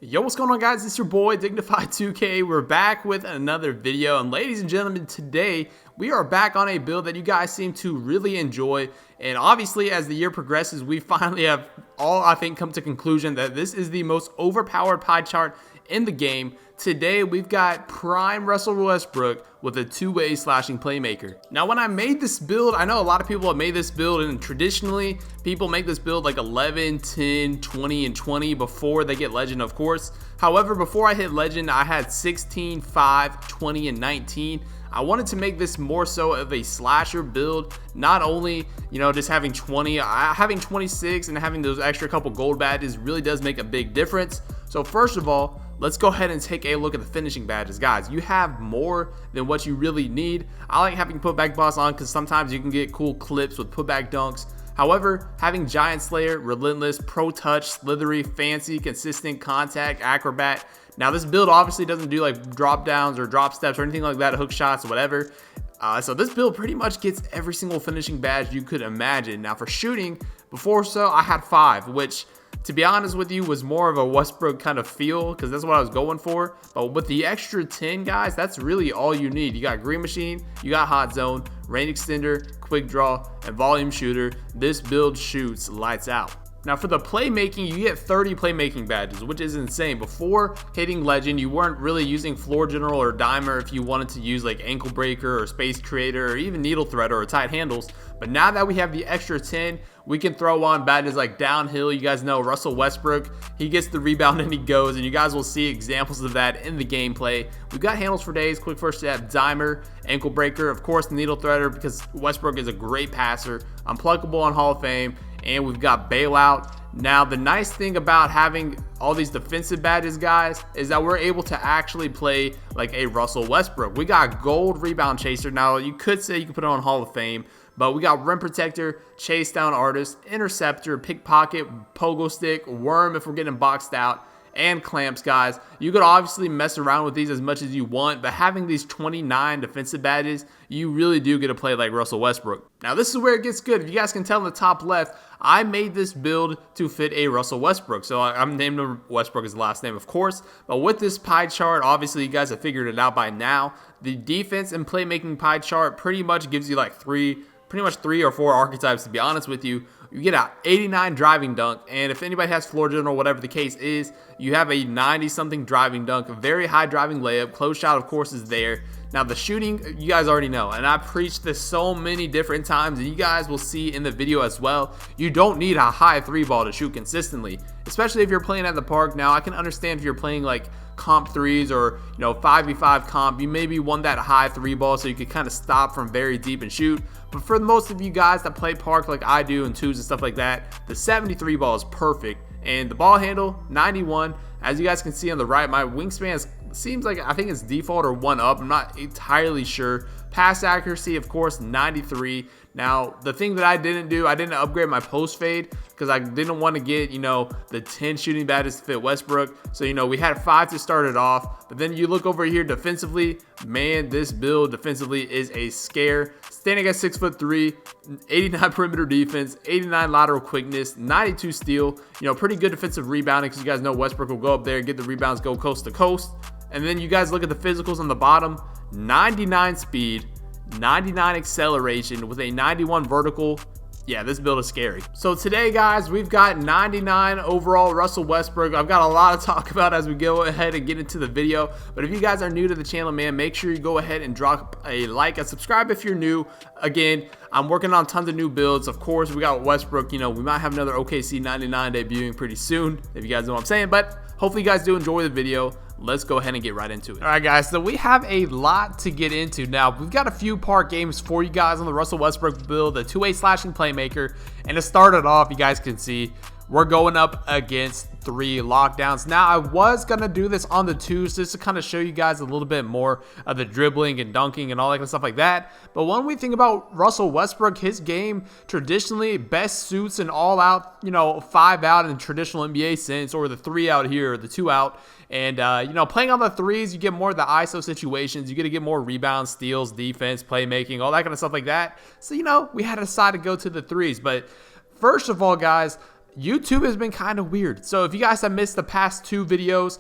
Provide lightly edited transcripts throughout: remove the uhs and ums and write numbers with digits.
Yo, what's going on, guys? It's your boy Dignified2K. We're back with another video, and ladies and gentlemen, today we are back on a build that you guys seem to really enjoy. And obviously, as the year progresses, we finally have all, I think, come to conclusion that this is the most overpowered pie chart in the game. Today we've got prime Russell Westbrook with a two-way slashing playmaker. Now, when I made this build, I know a lot of people have made this build, and traditionally people make this build like 11, 10, 20, and 20 before they get legend, of course. However, before I hit legend, I had 16, 5, 20, and 19. I wanted to make this more so of a slasher build, not only, just having 20, having 26 and having those extra couple gold badges really does make a big difference. So first of all, let's go ahead and take a look at the finishing badges. Guys, you have more than what you really need. I like having putback boss on because sometimes you can get cool clips with putback dunks. However, having Giant Slayer, Relentless, Pro Touch, Slithery, Fancy, Consistent, Contact, Acrobat. Now this build obviously doesn't do like drop downs or drop steps or anything like that, hook shots, whatever. So this build pretty much gets every single finishing badge you could imagine. Now for shooting, before I had 5, which, to be honest with you, was more of a Westbrook kind of feel because that's what I was going for. But with the extra 10, guys, that's really all you need. You got Green Machine, you got Hot Zone, Range Extender, Quick Draw, and Volume Shooter. This build shoots lights out. Now for the playmaking, you get 30 playmaking badges, which is insane. Before hitting legend, you weren't really using floor general or dimer if you wanted to use like ankle breaker or space creator or even needle threader or tight handles. But now that we have the extra 10, we can throw on badges like downhill. You guys know Russell Westbrook, he gets the rebound and he goes, and you guys will see examples of that in the gameplay. We've got handles for days, quick first step, dimer, ankle breaker, of course needle threader because Westbrook is a great passer, unpluckable on Hall of Fame, and we've got bailout. Now the nice thing about having all these defensive badges, guys, is that we're able to actually play like a Russell Westbrook. We got gold rebound chaser. Now you could say you could put it on Hall of Fame, but we got rim protector, chase down artist, interceptor, pickpocket, pogo stick, worm if we're getting boxed out, and clamps, guys. You could obviously mess around with these as much as you want, but having these 29 defensive badges, you really do get to play like Russell Westbrook. Now this is where it gets good. If you guys can tell in the top left, I made this build to fit a Russell Westbrook. So I'm named him Westbrook as the last name, of course. But with this pie chart, obviously you guys have figured it out by now. The defense and playmaking pie chart pretty much gives you like three or four archetypes, to be honest with you. You get a 89 driving dunk, and if anybody has floor general, whatever the case is, you have a 90-something driving dunk, a very high driving layup. Close shot, of course, is there. Now the shooting, you guys already know, and I preached this so many different times, and you guys will see in the video as well. You don't need a high 3-ball to shoot consistently, especially if you're playing at the park. Now I can understand if you're playing like comp 3s or 5v5 comp, you maybe want that high 3-ball so you can kind of stop from very deep and shoot. But for most of you guys that play park like I do and 2s and stuff like that, the 73 ball is perfect. And the ball handle, 91. As you guys can see on the right, my wingspan seems like, I think it's default or 1 up. I'm not entirely sure. Pass accuracy, of course, 93. Now, the thing that I didn't do, I didn't upgrade my post fade because I didn't want to get, the 10 shooting badges to fit Westbrook. So, we had 5 to start it off. But then you look over here defensively, man, this build defensively is a scare. Standing at 6'3", 89 perimeter defense, 89 lateral quickness, 92 steal. Pretty good defensive rebounding because you guys know Westbrook will go up there and get the rebounds, go coast to coast. And then you guys look at the physicals on the bottom, 99 speed, 99 acceleration with a 91 vertical. Yeah, this build is scary. So today, guys, we've got 99 overall Russell Westbrook. I've got a lot to talk about as we go ahead and get into the video. But if you guys are new to the channel, man, make sure you go ahead and drop a like and subscribe if you're new. Again, I'm working on tons of new builds. Of course, we got Westbrook. We might have another OKC 99 debuting pretty soon, if you guys know what I'm saying. But hopefully you guys do enjoy the video. Let's go ahead and get right into it. All right, guys, so we have a lot to get into. Now, we've got a few park games for you guys on the Russell Westbrook build, the two-way slashing playmaker. And to start it off, you guys can see we're going up against 3 lockdowns. Now, I was going to do this on the 2s just to kind of show you guys a little bit more of the dribbling and dunking and all that kind of stuff like that. But when we think about Russell Westbrook, his game traditionally best suits an all-out, 5 out in the traditional NBA sense, or the 3 out here, or the 2 out. And, playing on the 3s, you get more of the ISO situations. You get to get more rebounds, steals, defense, playmaking, all that kind of stuff like that. So, we had to decide to go to the 3s. But first of all, guys, YouTube has been kind of weird. So if you guys have missed the past 2 videos,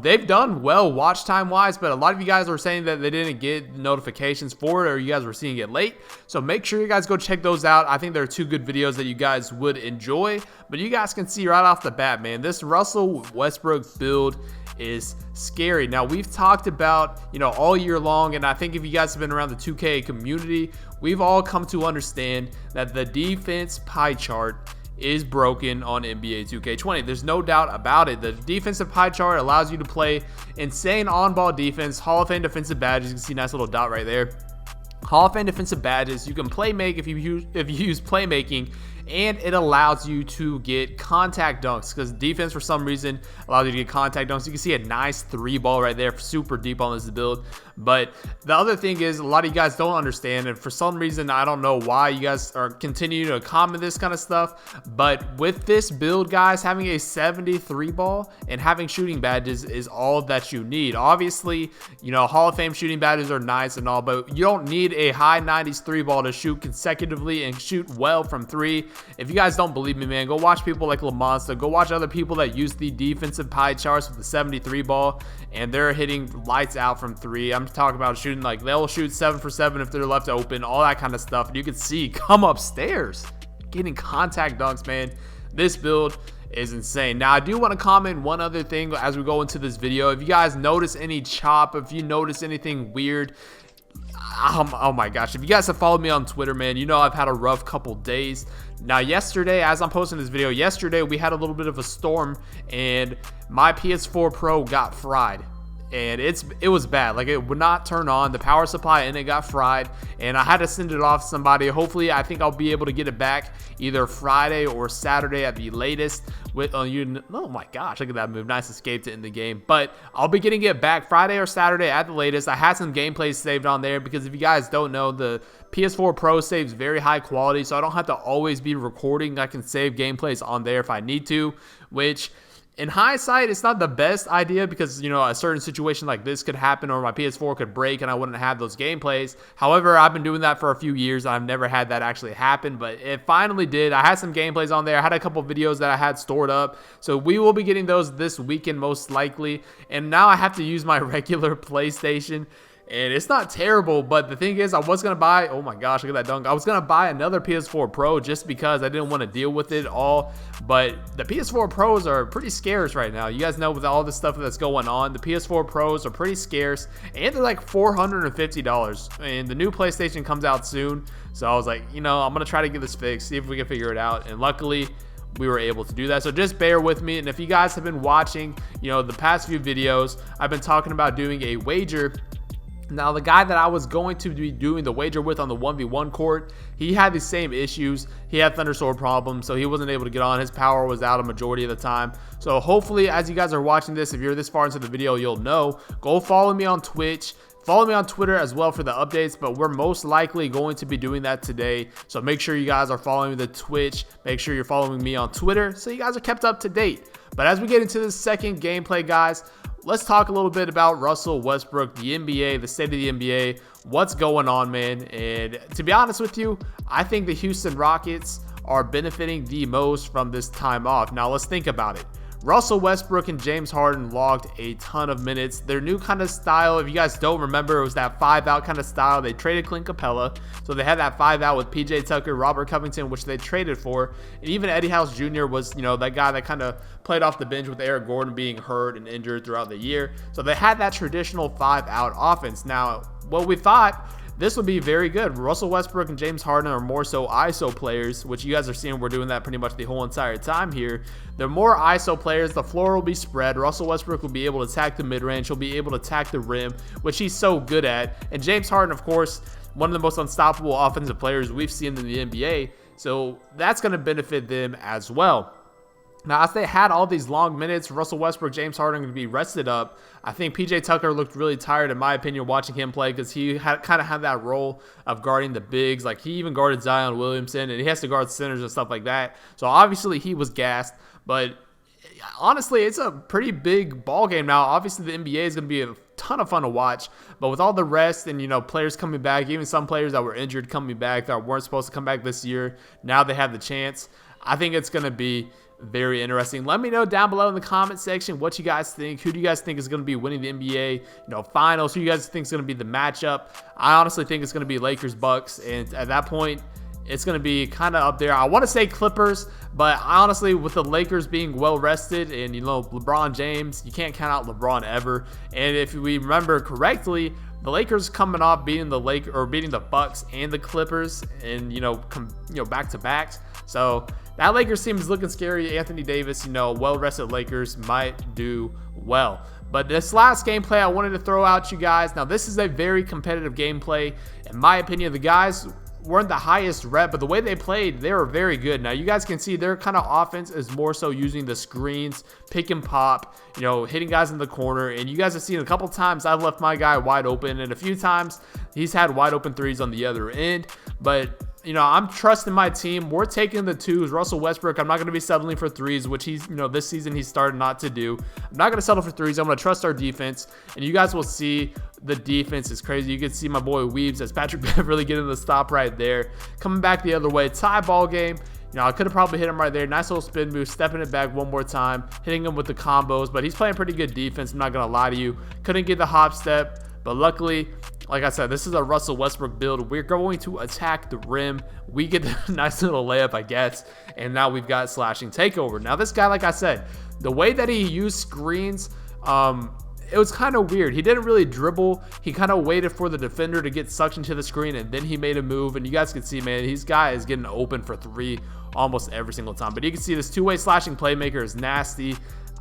they've done well watch time wise, but a lot of you guys were saying that they didn't get notifications for it, or you guys were seeing it late. So make sure you guys go check those out. I think there are 2 good videos that you guys would enjoy, but you guys can see right off the bat, man, this Russell Westbrook build is scary. Now, we've talked about, all year long, and I think if you guys have been around the 2K community, we've all come to understand that the defense pie chart is broken on NBA 2K20. There's no doubt about it. The defensive pie chart allows you to play insane on-ball defense, Hall of Fame defensive badges. You can see a nice little dot right there. Hall of Fame defensive badges. You can play make if you use playmaking, and it allows you to get contact dunks, because defense for some reason allows you to get contact dunks. You can see a nice 3 ball right there, super deep on this build. But the other thing is, a lot of you guys don't understand, and for some reason I don't know why you guys are continuing to comment this kind of stuff, but with this build, guys, having a 73 ball and having shooting badges is all that you need. Obviously, Hall of Fame shooting badges are nice and all, but you don't need a high 90s 3 ball to shoot consecutively and shoot well from 3. If you guys don't believe me, man, go watch people like LaMonsta. Go watch other people that use the defensive pie charts with the 73 ball, and they're hitting lights out from 3. I'm talking about shooting, like, they'll shoot 7 for 7 if they're left open, all that kind of stuff. And you can see, come upstairs, getting contact dunks, man. This build is insane. Now, I do want to comment one other thing as we go into this video. If you guys notice any chop, if you notice anything weird, oh my gosh, if you guys have followed me on Twitter, man, I've had a rough couple days. Now, yesterday, as I'm posting this video, yesterday we had a little bit of a storm, and my PS4 Pro got fried. And it was bad. Like, it would not turn on, the power supply, and it got fried, and I had to send it off to somebody. Hopefully, I think I'll be able to get it back either Friday or Saturday at the latest. Oh my gosh, look at that move. Nice escape to end the game. But I'll be getting it back Friday or Saturday at the latest. I had some gameplays saved on there, because if you guys don't know, the PS4 Pro saves very high quality, so I don't have to always be recording. I can save gameplays on there if I need to, which, in hindsight, it's not the best idea, because, a certain situation like this could happen, or my PS4 could break and I wouldn't have those gameplays. However, I've been doing that for a few years, and I've never had that actually happen, but it finally did. I had some gameplays on there. I had a couple videos that I had stored up, so we will be getting those this weekend most likely. And now I have to use my regular PlayStation, and it's not terrible, but the thing is, I was going to buy, oh my gosh, look at that dunk. I was going to buy another PS4 Pro just because I didn't want to deal with it all, but the PS4 Pros are pretty scarce right now. You guys know, with all this stuff that's going on, the PS4 Pros are pretty scarce, and they're like $450, and the new PlayStation comes out soon, so I was like, I'm going to try to get this fixed, see if we can figure it out, and luckily, we were able to do that. So just bear with me. And if you guys have been watching, the past few videos, I've been talking about doing a wager. Now, the guy that I was going to be doing the wager with on the 1v1 court, he had the same issues. He had thunderstorm problems, so he wasn't able to get on. His power was out a majority of the time. So hopefully, as you guys are watching this, if you're this far into the video, you'll know. Go follow me on Twitch. Follow me on Twitter as well for the updates, but we're most likely going to be doing that today. So make sure you guys are following the Twitch. Make sure you're following me on Twitter so you guys are kept up to date. But as we get into this second gameplay, guys, let's talk a little bit about Russell Westbrook, the NBA, the state of the NBA, what's going on, man. And to be honest with you, I think the Houston Rockets are benefiting the most from this time off. Now, let's think about it. Russell Westbrook and James Harden logged a ton of minutes. Their new kind of style, if you guys don't remember, it was that 5-out kind of style. They traded Clint Capella, so they had that 5-out with PJ Tucker, Robert Covington, which they traded for. And even Eddie House Jr. was, that guy that kind of played off the bench with Eric Gordon being hurt and injured throughout the year. So they had that traditional 5-out offense. Now, what we thought, this would be very good. Russell Westbrook and James Harden are more so ISO players, which you guys are seeing. We're doing that pretty much the whole entire time here. They're more ISO players. The floor will be spread. Russell Westbrook will be able to attack the mid-range. He'll be able to attack the rim, which he's so good at. And James Harden, of course, one of the most unstoppable offensive players we've seen in the NBA. So that's going to benefit them as well. Now, as they had all these long minutes, Russell Westbrook, James Harden going to be rested up. I think PJ Tucker looked really tired, in my opinion, watching him play, because he kind of had that role of guarding the bigs. Like, he even guarded Zion Williamson, and he has to guard centers and stuff like that. So obviously he was gassed, but honestly, it's a pretty big ball game now. Obviously, the NBA is going to be a ton of fun to watch, but with all the rest and, players coming back, even some players that were injured coming back that weren't supposed to come back this year, now they have the chance. I think it's going to be very interesting. Let me know down below in the comment section what you guys think. Who do you guys think is going to be winning the NBA finals? Who you guys think is going to be the matchup? I honestly think it's going to be Lakers Bucks, and at that point it's going to be kind of up there. I want to say Clippers, but honestly, with the Lakers being well rested and LeBron James, you can't count out LeBron ever. And if we remember correctly, the Lakers coming off beating the Bucks and the Clippers, and back to backs. So that Lakers team is looking scary. Anthony Davis, well rested Lakers might do well. But this last gameplay I wanted to throw out you guys. Now this is a very competitive gameplay. In my opinion, the guys weren't the highest rep, but the way they played, they were very good. Now you guys can see their kind of offense is more so using the screens, pick and pop, hitting guys in the corner. And you guys have seen a couple times I've left my guy wide open, and a few times he's had wide open threes on the other end. But I'm trusting my team. We're taking the twos. Russell Westbrook, I'm not going to be settling for threes, which he's, this season he's started not to do. I'm not going to settle for threes. I'm going to trust our defense, and you guys will see the defense is crazy. You can see my boy Weaves as Patrick Beverly getting the stop right there. Coming back the other way, tie ball game. I could have probably hit him right there. Nice little spin move, stepping it back one more time, hitting him with the combos, but he's playing pretty good defense. I'm not going to lie to you. Couldn't get the hop step, but luckily, like I said, this is a Russell Westbrook build. We're going to attack the rim. We get the nice little layup, I guess, and now we've got slashing takeover. Now this guy, like I said, the way that he used screens, it was kind of weird. He didn't really dribble. He kind of waited for the defender to get sucked into the screen, and then he made a move. And you guys can see, man, this guy is getting open for three almost every single time. But you can see this two-way slashing playmaker is nasty.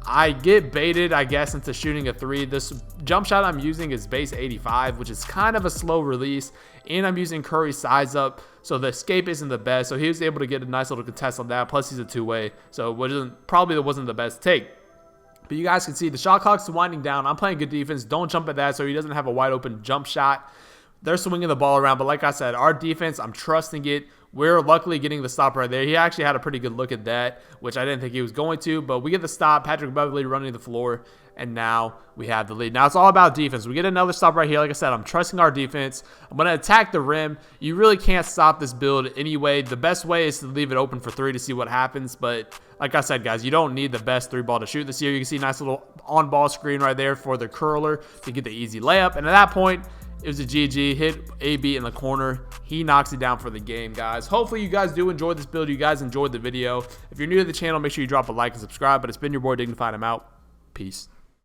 I get baited, I guess, into shooting a three. This jump shot I'm using is base 85, which is kind of a slow release, and I'm using Curry's size up, so the escape isn't the best. So he was able to get a nice little contest on that. Plus, he's a two-way, so probably wasn't the best take. But you guys can see the shot clock's winding down. I'm playing good defense. Don't jump at that so he doesn't have a wide open jump shot. They're swinging the ball around, but like I said, our defense, I'm trusting it. We're luckily getting the stop right there. He actually had a pretty good look at that, which I didn't think he was going to, but we get the stop. Patrick Beverly running the floor, and now we have the lead. Now it's all about defense. We get another stop right here. Like I said, I'm trusting our defense. I'm going to attack the rim. You really can't stop this build anyway. The best way is to leave it open for three to see what happens, but like I said, guys, you don't need the best three ball to shoot this year. You can see a nice little on-ball screen right there for the curler to get the easy layup, and at that point, it was a GG, hit AB in the corner. He knocks it down for the game, guys. Hopefully you guys do enjoy this build. You guys enjoyed the video. If you're new to the channel, make sure you drop a like and subscribe. But it's been your boy Dignified. I'm out. Peace.